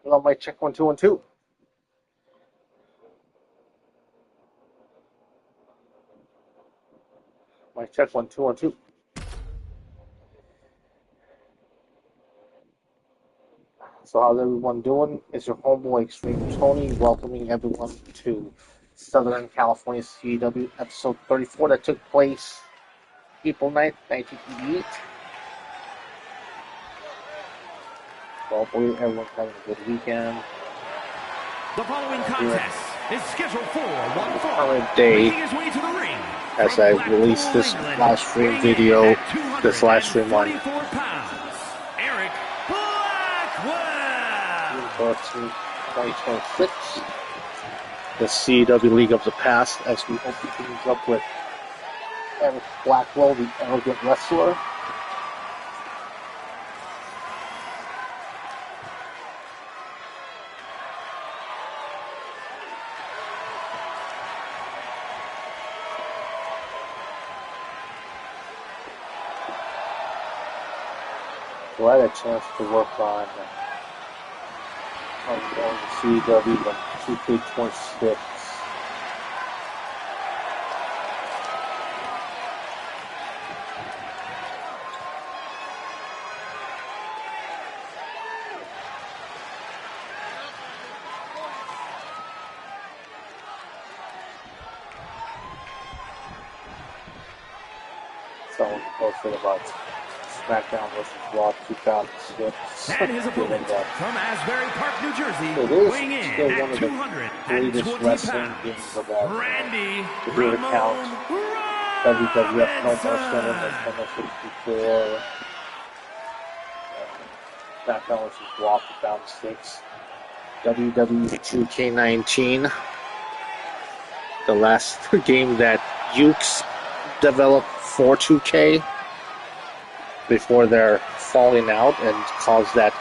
Hello, mic check 1 2 1 2. Mic check 1 2 1 2. So how's everyone doing? It's your homeboy Extreme Tony welcoming everyone to Southern California CW episode 34 that took place April 9th, 1988. So hopefully everyone's having a good weekend. The following contest is scheduled for one fall. Current day, as I release this live stream video, this live stream on Eric Blackwell. 2026, the CW League of the Past, as we hope he teams up with Eric Blackwell, the elegant wrestler. So I had a chance to work on the CW on 2K26. Someone posted about SmackDown vs. Raw 2006. And his opponent from Asbury Park, New Jersey, weighing in still at one of the 220 wrestling pounds, games of all time. Randy The Hero Count, WWF No More Center, Nintendo 64, SmackDown vs. Raw 2006, WWE 2K19, the last game that Ukes developed for 2K before their falling out and caused that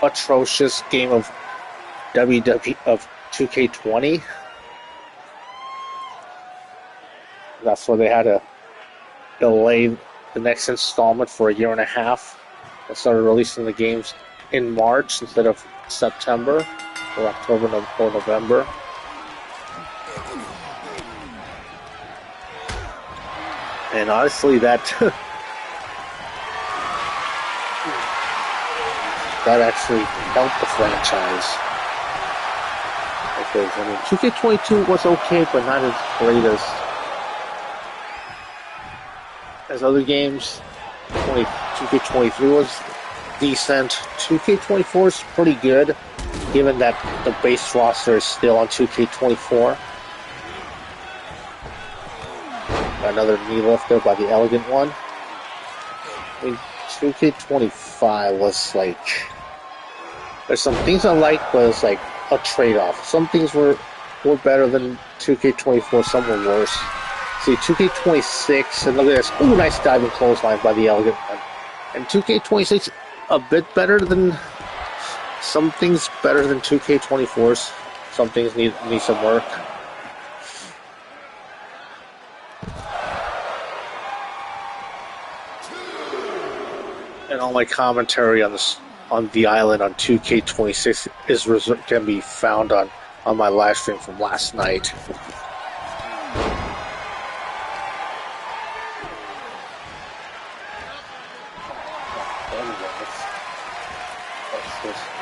atrocious game of of 2K20. That's why they had to delay the next installment for a year and a half and started releasing the games in March instead of September or October or November. And honestly, that actually helped the franchise. Because, I mean, 2K22 was okay, but not as great as other games. 2K23 was decent. 2K24 is pretty good, given that the base roster is still on 2K24. Another knee lifter by the Elegant One. I mean, 2K25 was like... There's some things I like, but it's like a trade-off. Some things were better than 2K24, some were worse. See, 2K26, and look at this. Ooh, nice diving clothesline by the Elegant One. And 2K26, a bit better than... Some things better than 2K24's. Some things need some work. And all my commentary on the island on 2K26 can be found on my live stream from last night.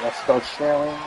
Let's start sharing.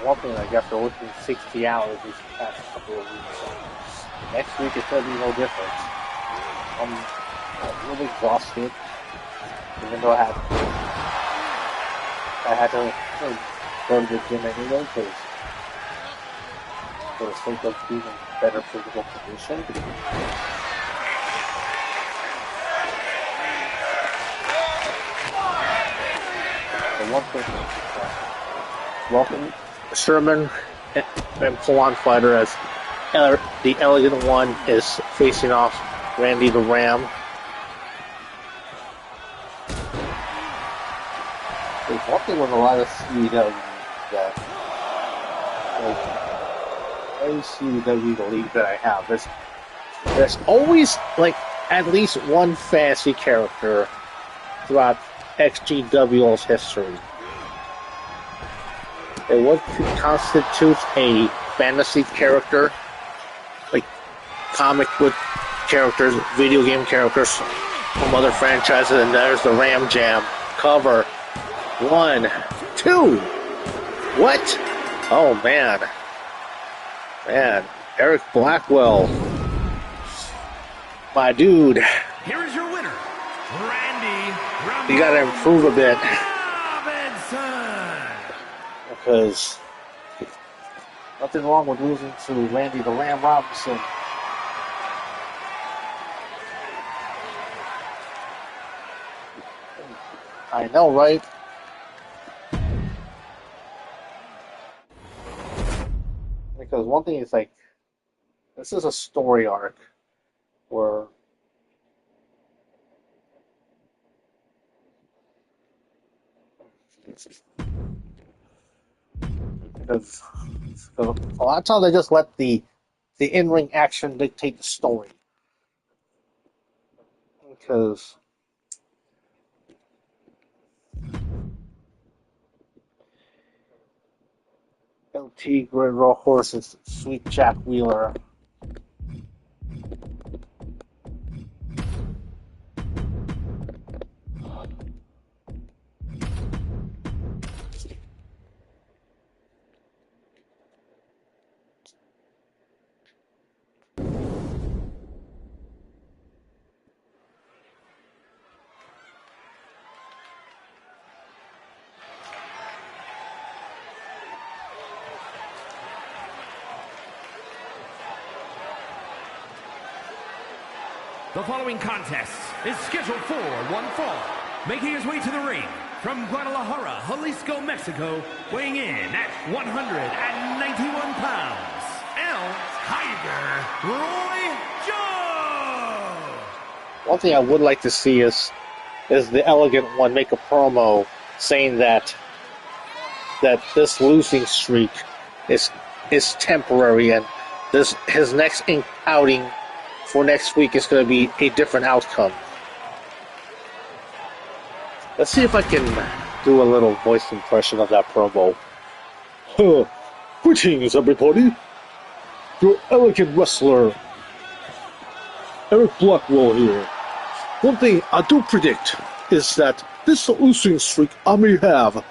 One thing, like after working 60 hours these past couple of weeks, next week it's going to be no different. I'm really exhausted, even though I had to go to the gym anyway because for the sake of being in better physical condition. The one thing welcome Sherman and full-on fighter as the Elegant One is facing off Randy the Ram. There's one thing with a lot of CW that every CW league that I have, there's always like at least one fantasy character throughout XGWL's history. And what constitutes a fantasy character, like comic book characters, video game characters from other franchises, and there's the Ram Jam cover. 1, 2. What? Oh man. Eric Blackwell. My dude. Here is your winner, Randy. You gotta improve a bit. Robinson. Because nothing wrong with losing to Randy the Ram Robinson. I know, right? Because one thing is like, this is a story arc where because a lot of times they just let the in-ring action dictate the story. Because LT Grid Raw Horse is Sweet Jack Wheeler. The following contest is scheduled for one fall. Making his way to the ring from Guadalajara, Jalisco, Mexico, weighing in at 191 pounds, El Tiger Roy Joe. One thing I would like to see is the Elegant One make a promo saying that this losing streak is temporary, and his next outing for next week is going to be a different outcome. Let's see if I can do a little voice impression of that promo. Greetings, everybody. Your elegant wrestler, Eric Blackwell here. One thing I do predict is that this losing streak I may have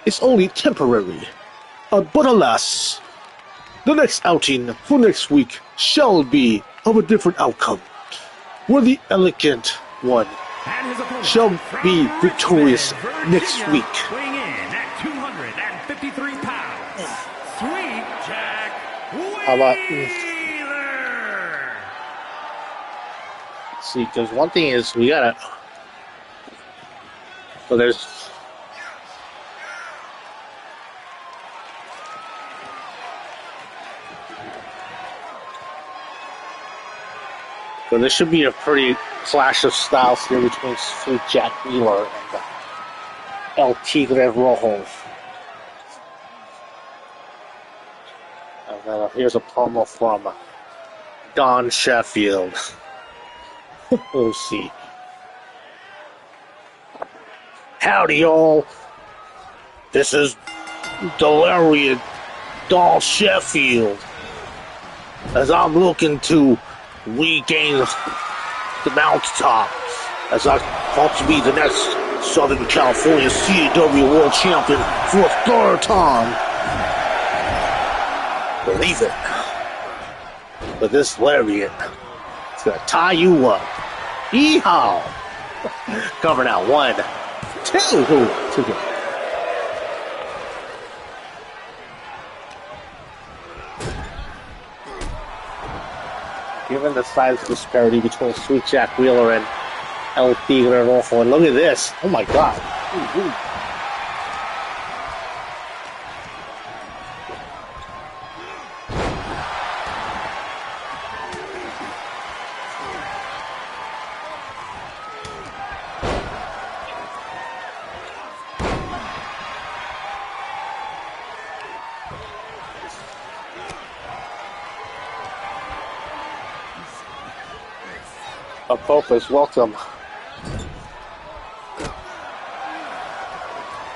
is only temporary. But alas, the next outing for next week shall be of a different outcome, where the Elegant One shall be victorious next week. Weighing in at 253 pounds, Sweet Jack Wheeler. How about? See, because one thing is we gotta. So there's. So there should be a pretty clash of styles here between Sweet Jack Wheeler and El Tigre Rojo. And then here's a promo from Don Sheffield. We'll see. Howdy, y'all. This is Delirious Don Sheffield. As I'm looking to regain the mountaintop, as I hope to be the next Southern California CW World Champion for a third time. Believe it. But this lariat is going to tie you up Yeehaw! Cover now. 1, 2. Ooh, too good. Given the size disparity between Sweet Jack Wheeler and El Tigre Rojo, and look at this. Oh my god. Ooh. Focus, welcome.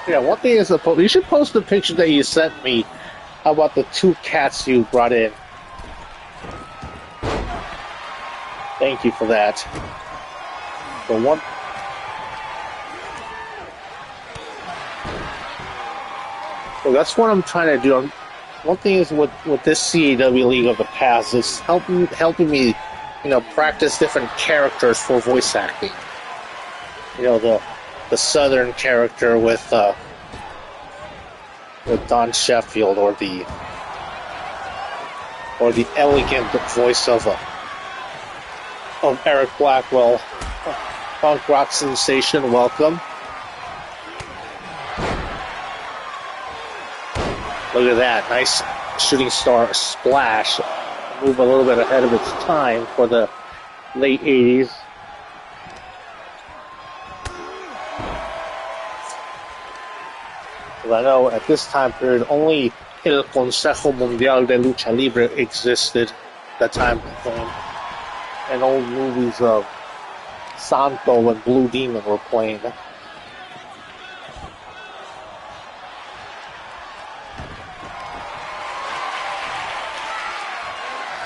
Yeah, one thing is, you should post the picture that you sent me about the 2 cats you brought in. Thank you for that. The one. So that's what I'm trying to do. One thing is with this CAW League of the Past is helping me, practice different characters for voice acting. The Southern character with Don Sheffield, or the elegant voice of Eric Blackwell, punk rock sensation. Welcome. Look at that, nice shooting star splash. Move a little bit ahead of its time for the late 80s. Because I know at this time period only El Consejo Mundial de Lucha Libre existed at the time of the film. And old movies of Santo and Blue Demon were playing.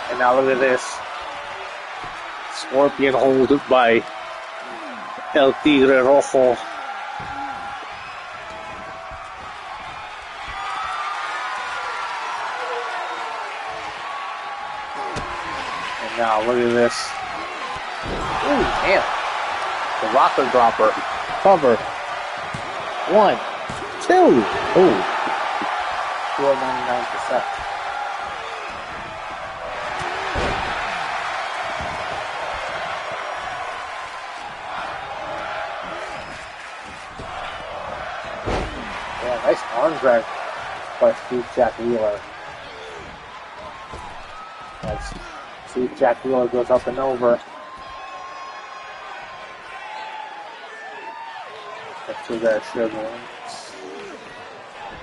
And now look at this. Scorpion hold by El Tigre Rojo. And now look at this. Ooh, damn. The rocker dropper. Cover. 1, 2. Ooh. 99%. Nice arm drag by Sweet Jack Wheeler. As Sweet Jack Wheeler goes up and over. That's through there, Sugar.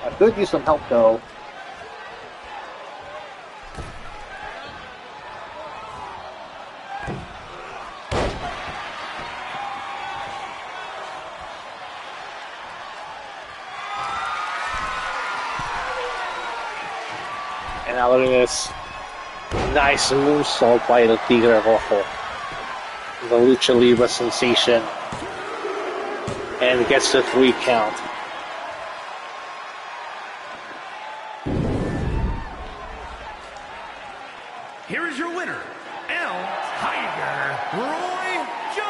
I could use some help though. And now look at this nice moonsault by El Tigre Rojo. The Lucha Libre sensation. And gets the 3 count. Here is your winner, El Tiger Roy Joe!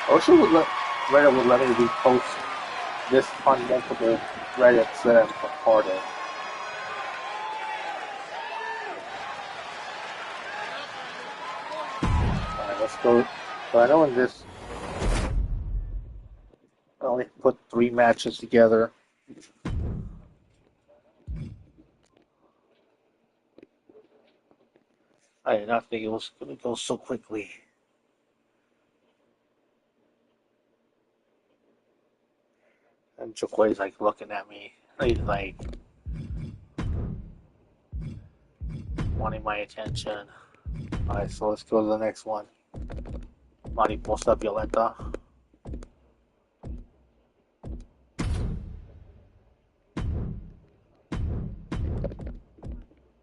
I wish Reddit would let me post this on multiple Reddits that I'm a part of. Alright, let's go. So I know in this, I only put 3 matches together. I did not think it was going to go so quickly. And Jokoi's like looking at me. He's like wanting my attention. Alright, so let's go to the next one. Mariposa Violeta.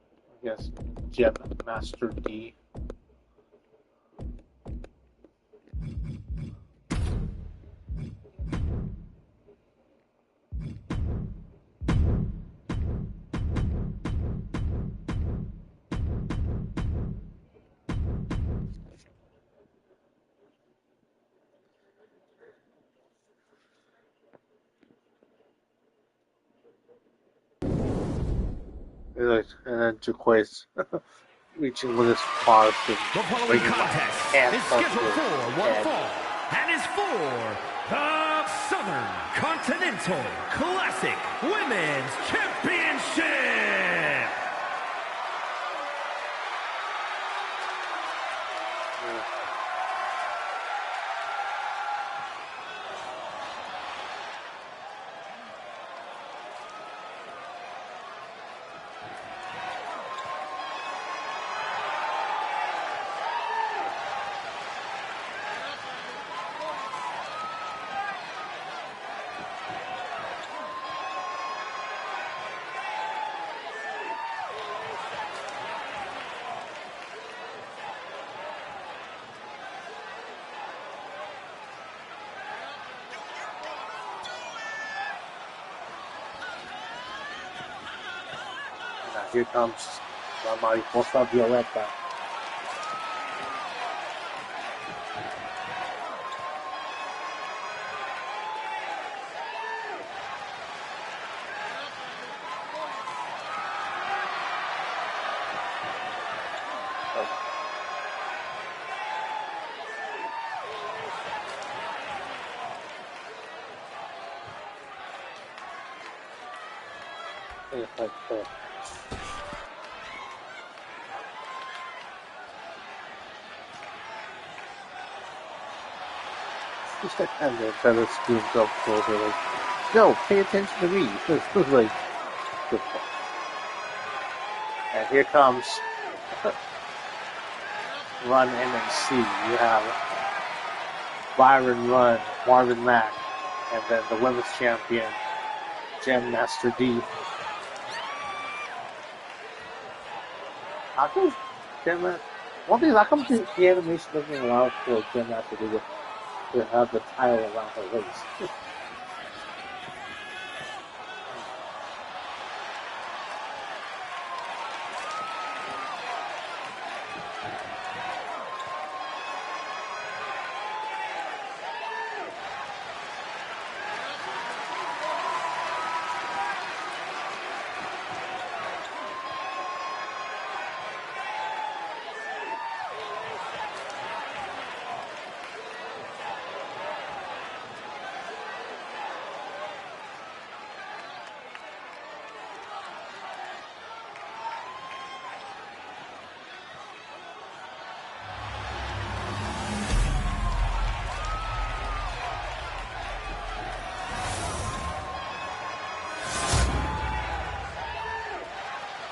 I guess Jet Master D. And then Jaquays reaching with his paws and The following bringing my contest hand is close to scheduled his for one head. fall and is for the Southern Continental Classic Women's Championship. Now here comes La Mariposa Violeta. And then kind of screams up closer, like, no, pay attention to me. This was like, good fun. And here comes Run MNC. You have Byron Run, Marvin Mack, and then the women's champion, Gem Master D. How come Gem Master? One thing is, how come the animation doesn't allow for Gem Master D to have the title around her waist?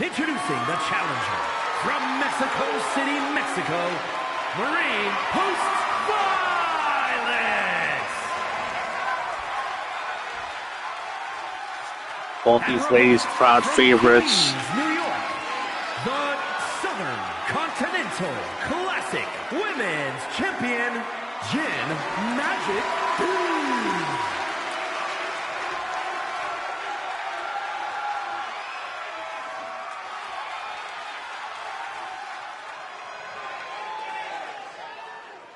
Introducing the challenger from Mexico City, Mexico, Marine Post Violence. Both these ladies, crowd favorites. Queens, New York, the Southern Continental Classic Women's Champion, Jen Magic Dude.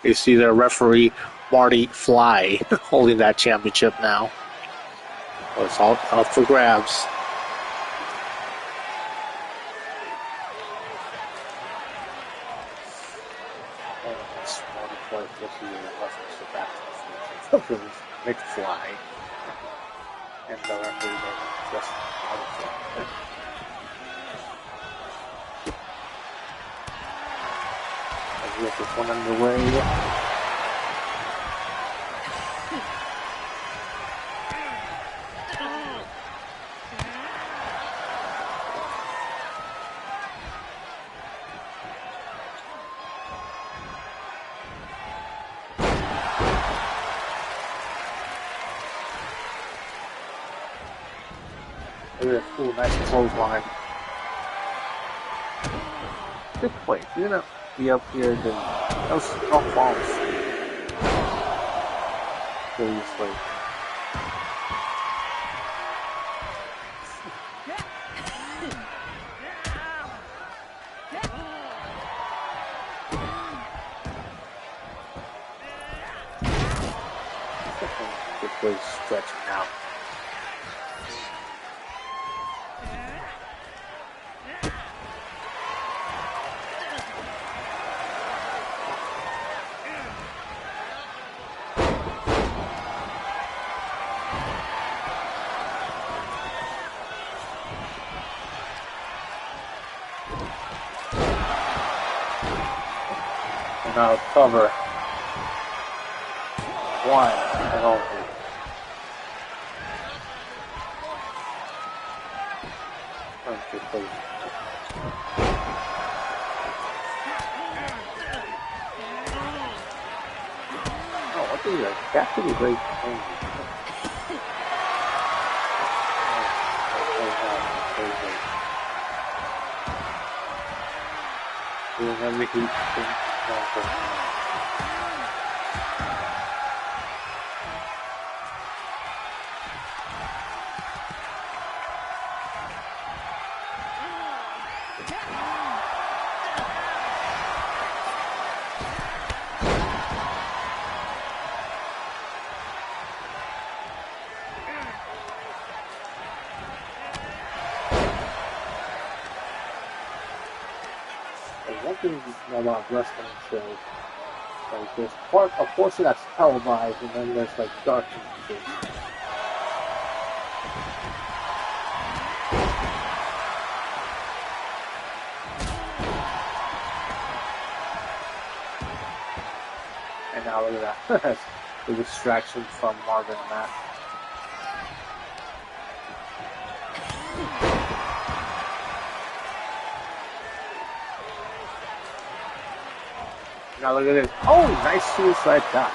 You see their referee, Marty Fly, holding that championship now. Well, it's all up for grabs. And it's Marty Fly, this year, reference to back to the McFly. And the referee then just Marty Fly. We have this one underway. Ooh, nice clothesline. Good place, you know. Be up here, then that was all false. Seriously. Good place stretching out. Now cover. One and only. Okay, please. Oh, what is that? That could be great. Doing everything. One thing about wrestling shows, like there's a portion that's televised, and then there's like dark images. And now look at that, the distraction from Marvin Matt. Now look at this. Oh, nice suicide dive.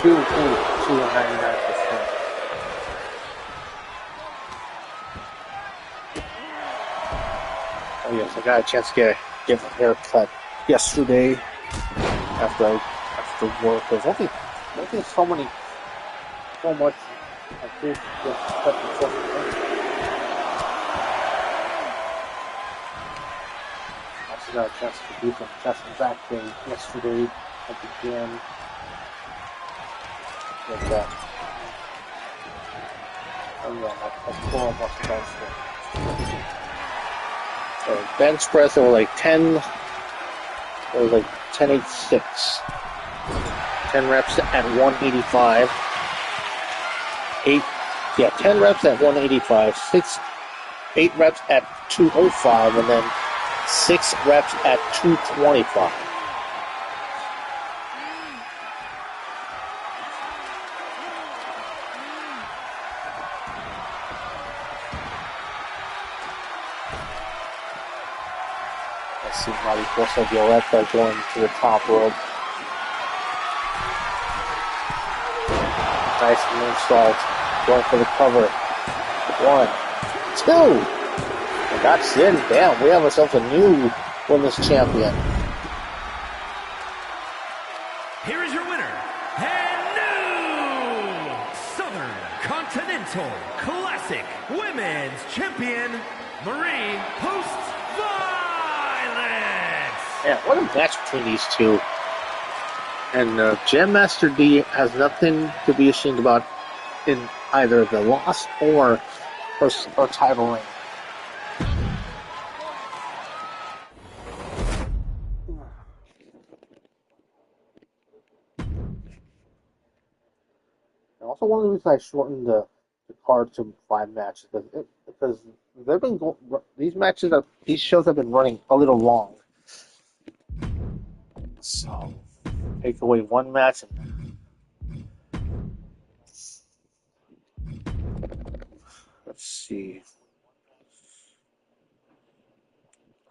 Two and 99%. Oh yes, I got a chance to get my hair cut yesterday after work. There's only so much I could get cut before the day. I also got a chance to do some chest and back day yesterday at the gym. Like that. Oh yeah, that's 4 of us bench press. So bench press, it was like 10, 10-8-6. 10 reps at 185. 10 reps at 185. 8 reps at 205, and then 6 reps at 225. Let's see how he goes like the left by going to the top rope. Nice moonsault. Going for the cover. 1, 2. And that's it. Damn, we have ourselves a new women's champion. Here is your winner, and new Southern Continental Classic Women's Champion, Marie Post-Violence. Yeah, what a match between these two. And Jam Master D has nothing to be ashamed about in either the loss or her title reign. And also, one of the reasons I shortened the card to 5 matches because they've been these shows have been running a little long. So take away 1 match and let's see.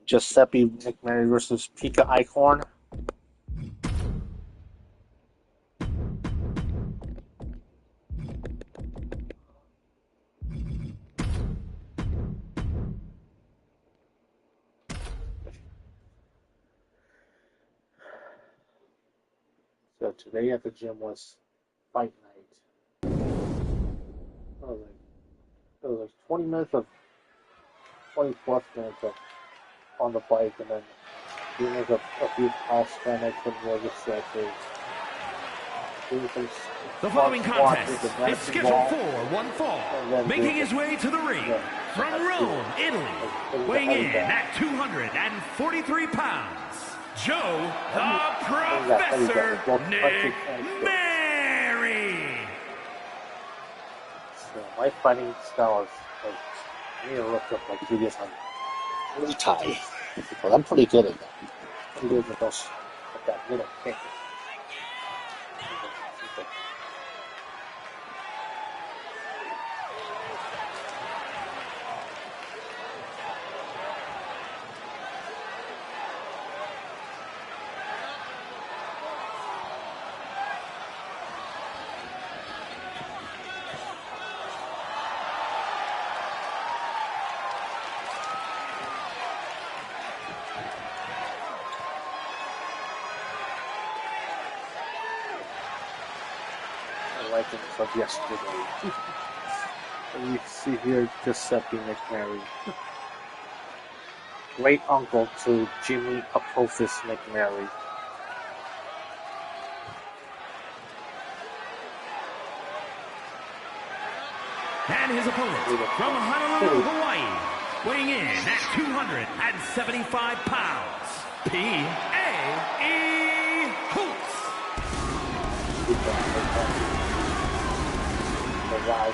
Giuseppe McMurray versus Pika Eichhorn. So today at the gym was fight night. It was like 20 minutes of 20 plus minutes of on the bike, and then doing like a few calisthenics and yoga stretches. The following contest is scheduled for one fall. Making his way to the ring from Rome, Italy, weighing in at 243 pounds, Joe the Professor Nick Mary. So my fighting style is like, I need to look up like previous on Muay Thai. Well, I'm pretty good at that. Pretty good with those, with that little kick. Of yesterday. And you see here Giuseppe McMary, great uncle to Jimmy Apophis McMary. And his opponent from Honolulu, Hawaii, weighing in at 275 pounds, P.A.E. Hoots. Rise.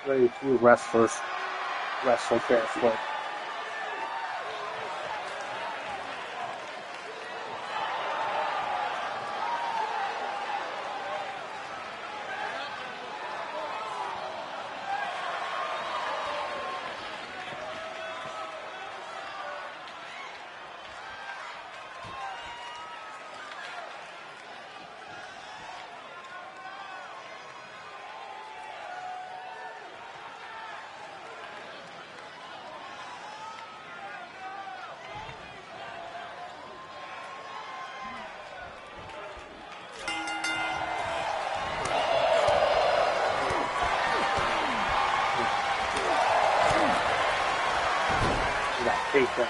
Very few wrestlers wrestle barefoot. Take that.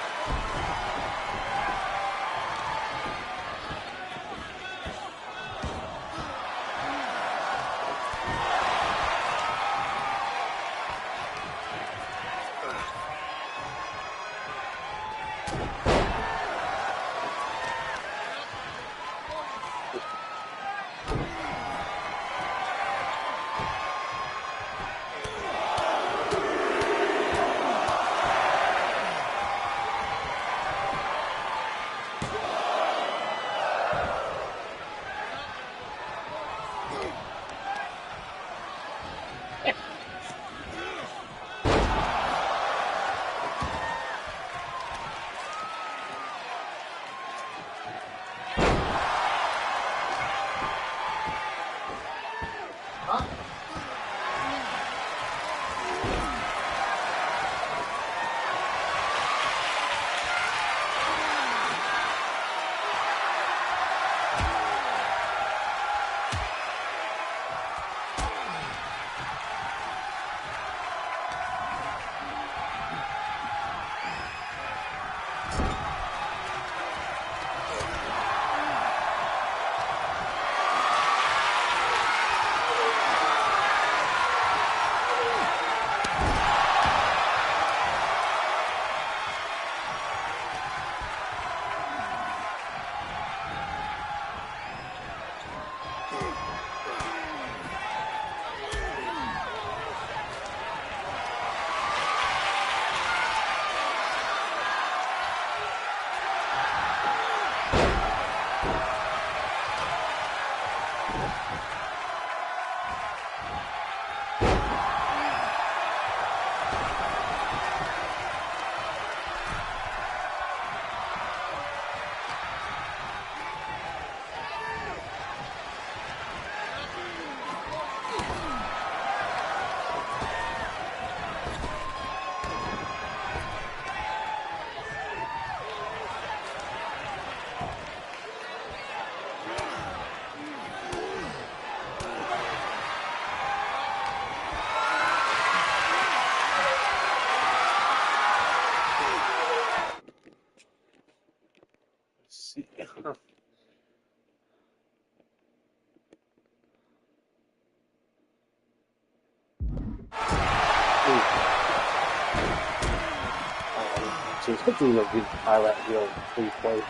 Let's do the highlight reel replay.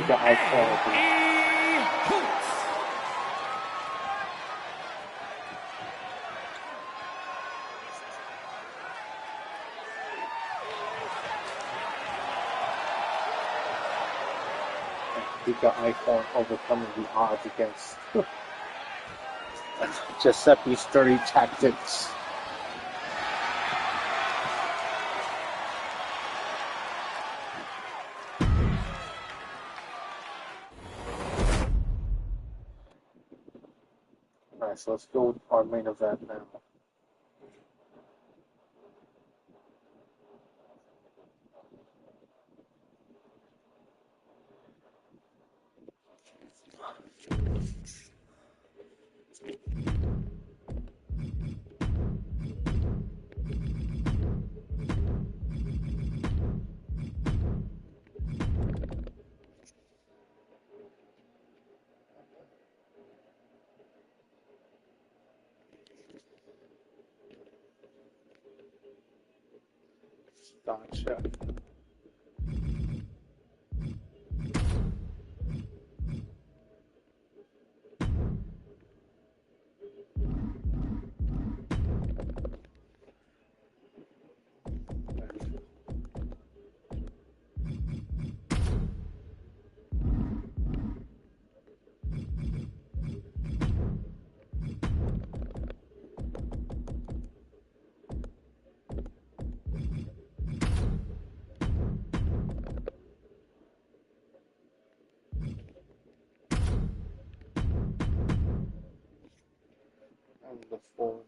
The high quality. Giga Icon overcoming the odds against Giuseppe's sturdy tactics. Alright, so let's go with our main event now. Gotcha. the phone.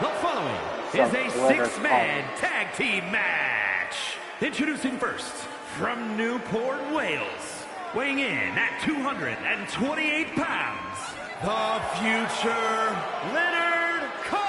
The following is a six-man tag team match. Introducing first, from Newport, Wales, weighing in at 228 pounds, the future Leonard Collins.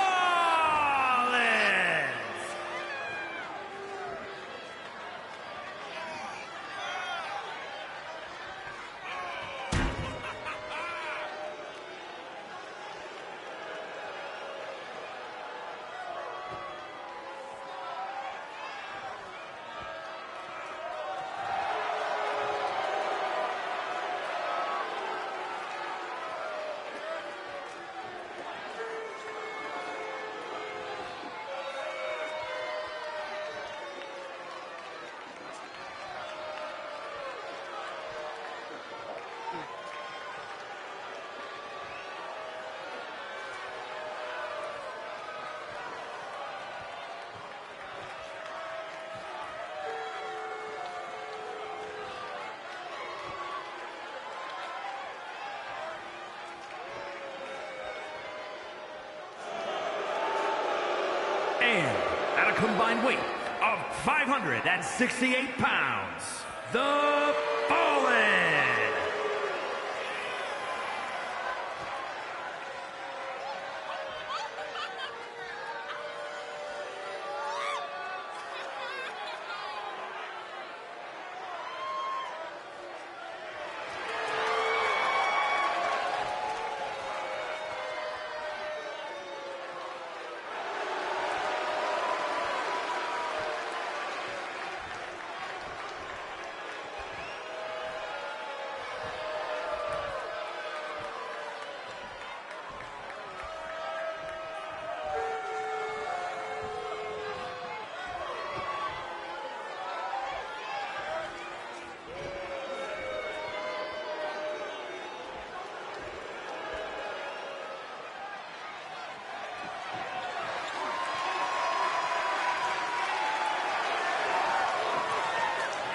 And at a combined weight of 568 pounds, the Fallen.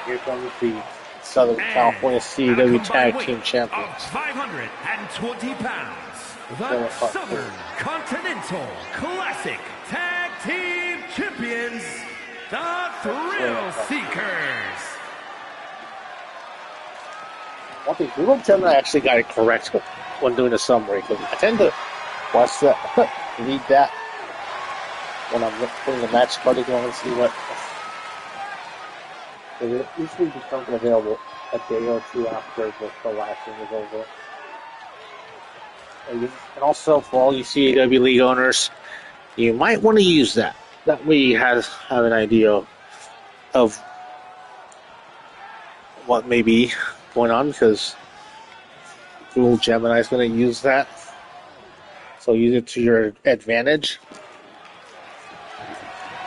Here comes the Southern California CW Tag Team Champions. 520 pounds, the Southern Continental Classic Tag Team Champions, the Thrill Seekers. One thing, Google Gemini actually got it correct when doing the summary, because I tend to watch that, read that when I'm putting the match card together and see what. It usually becomes available a day or two after the last thing is over. And also, for all you CAW League owners, you might want to use that. That way you have an idea of what may be going on, because Google Gemini is going to use that. So use it to your advantage.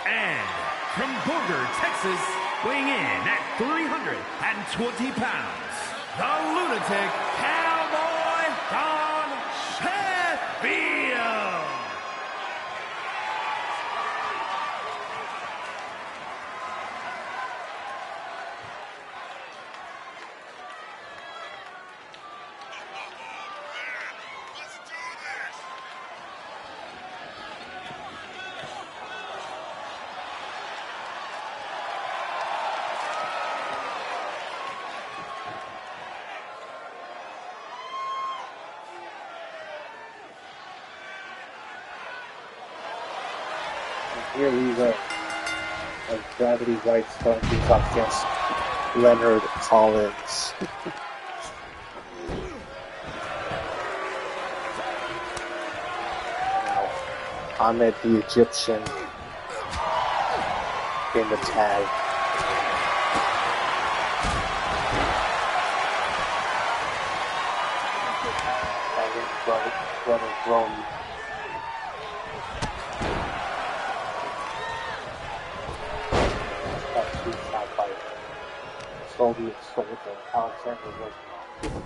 And from Borger, Texas, weighing in at 320 pounds, the lunatic Cowboy Don Sheffield. Here we go. A Gravity White starting things off against Leonard Collins. Now, Ahmed the Egyptian in the tag. And then brother Brony. Shot by Soviet soldier Alexander Roosevelt.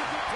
Time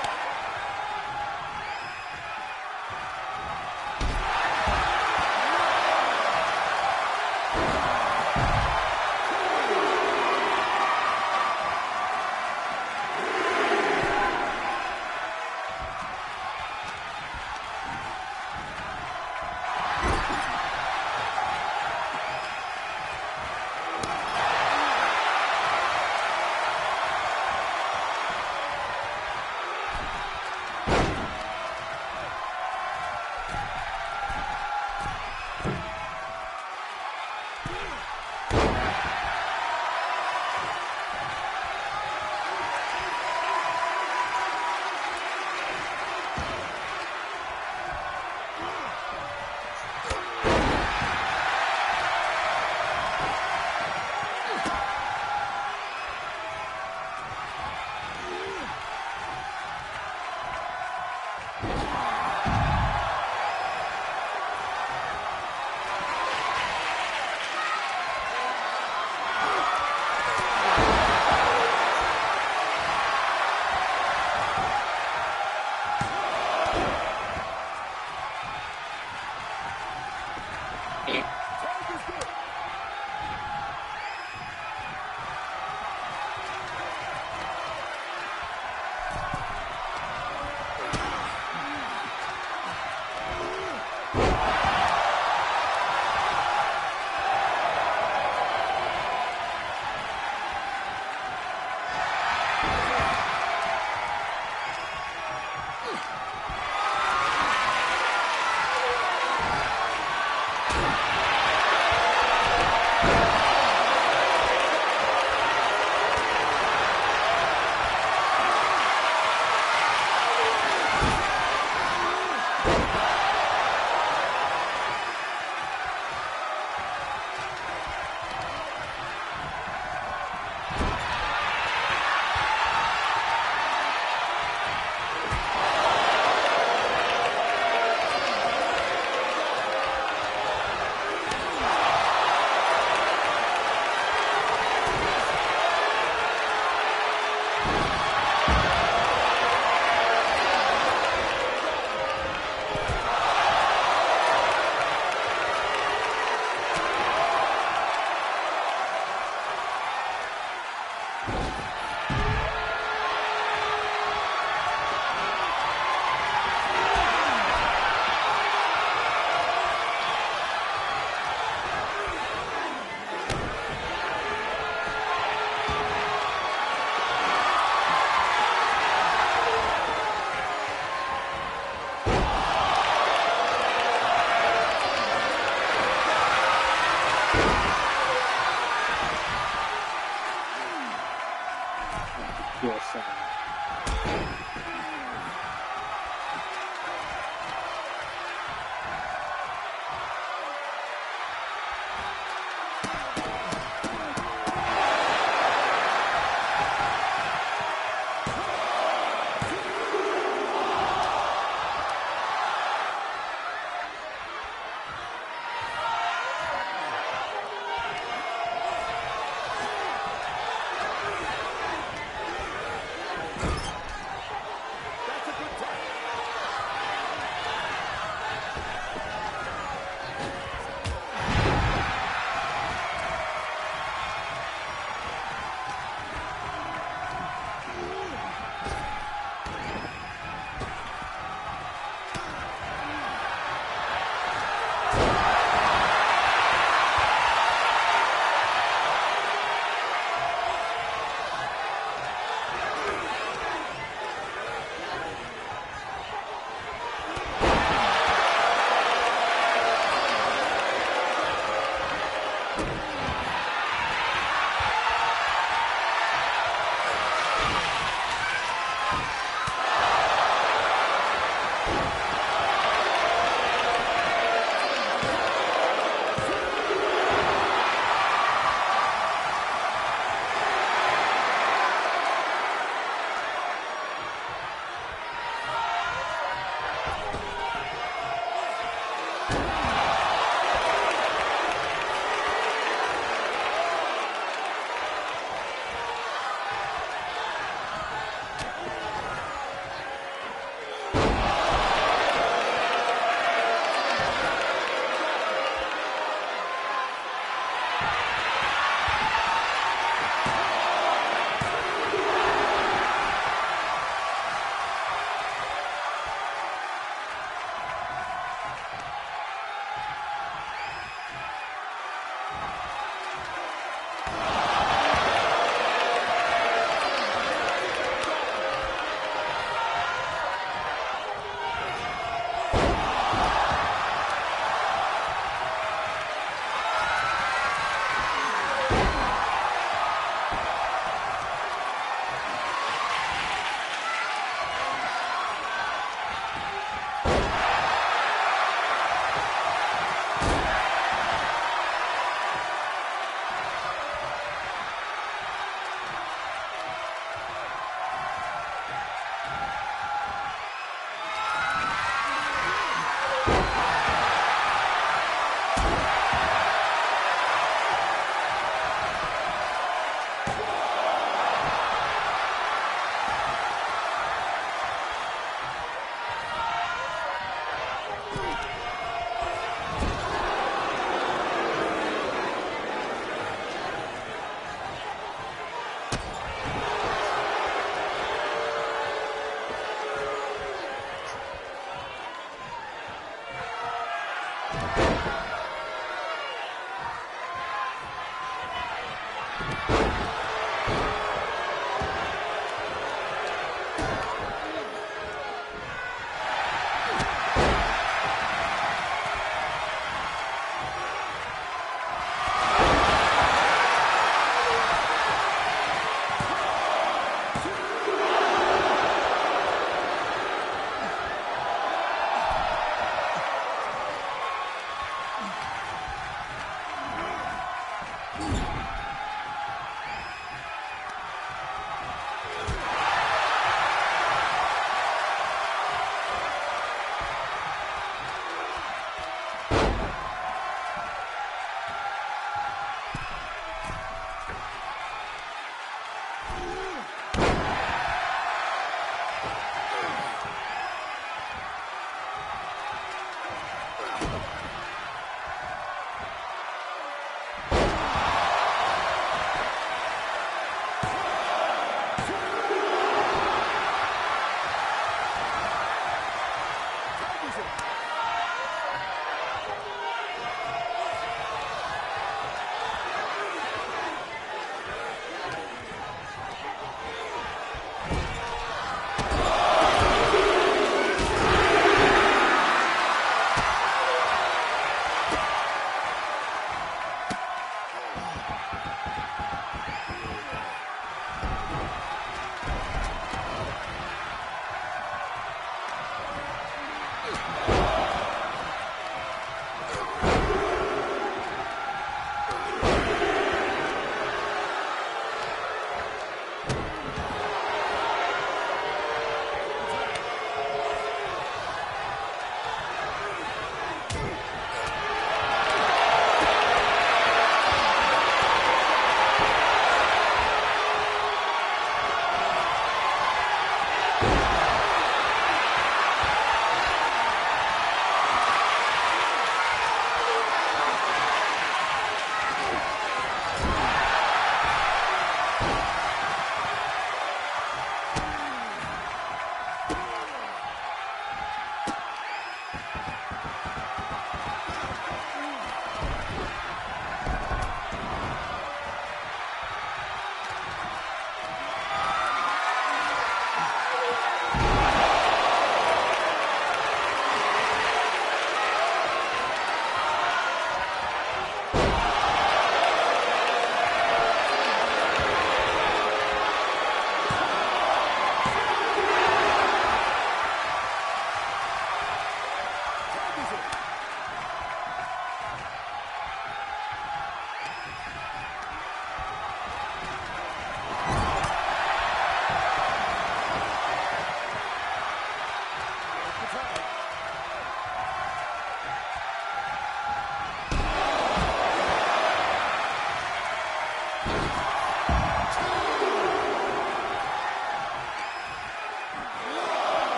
Yes.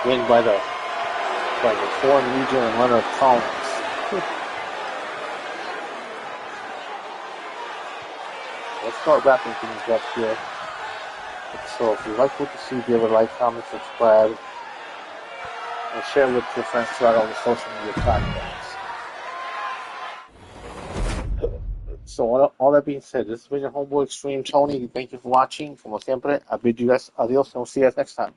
Win by the foreign region and Leonard Collins. Let's start wrapping things up here. So if you like what you see, give it a like, comment, subscribe, and share with your friends throughout all the social media platforms. So all that being said, this has been your homeboy Extreme Tony. Thank you for watching. Como siempre, I bid you guys adios and we'll see you guys next time.